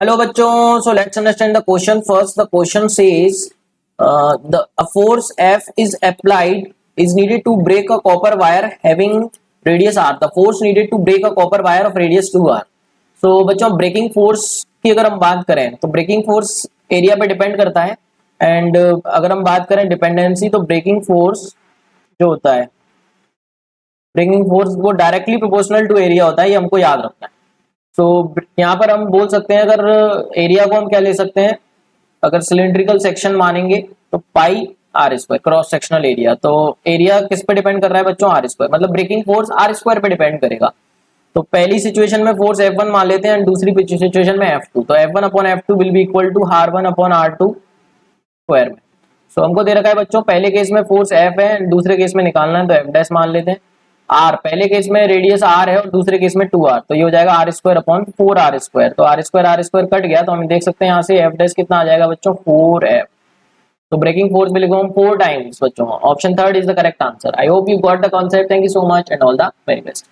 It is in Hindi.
Hello bachcho, so let's understand the question first. The question says the a force F is applied is needed to break a copper wire having radius r. The force needed to break a copper wire of radius 2r. So बच्चों ब्रेकिंग फोर्स की अगर हम बात करें तो ब्रेकिंग फोर्स एरिया पे डिपेंड करता है एंड अगर हम बात करें डिपेंडेंसी तो ब्रेकिंग फोर्स जो होता है ब्रेकिंग फोर्स वो डायरेक्टली प्रोपोर्शनल टू एरिया होता है, ये हमको याद रखना है। सो यहाँ पर हम बोल सकते हैं अगर एरिया को हम क्या ले सकते हैं, अगर सिलेंड्रिकल सेक्शन मानेंगे तो pi r square cross sectional area. तो एरिया किस पे डिपेंड कर रहा है बच्चों, आर स्क्वायर, मतलब ब्रेकिंग फोर्स आर स्क्वायर पे डिपेंड करेगा। तो पहली सिचुएशन में फोर्स F1 मान लेते हैं एंड दूसरी सिचुएशन में F2, तो F1 upon F2 will be equal to R1 upon R2 square में। सो हमको दे रखा है बच्चों पहले केस में फोर्स F है एंड दूसरे केस में निकालना है तो F डैश मान लेते हैं। R पहले केस में रेडियस R है और दूसरे केस में 2R, तो ये हो जाएगा R square upon 4R square. तो आर स्क्वायर कट गया तो हम देख सकते हैं यहाँ से F डैश कितना आ जाएगा बच्चों 4F। तो breaking force will go 4 times बच्चों। Option third is the correct answer. I hope you got the concept. Thank you so much and all the very best.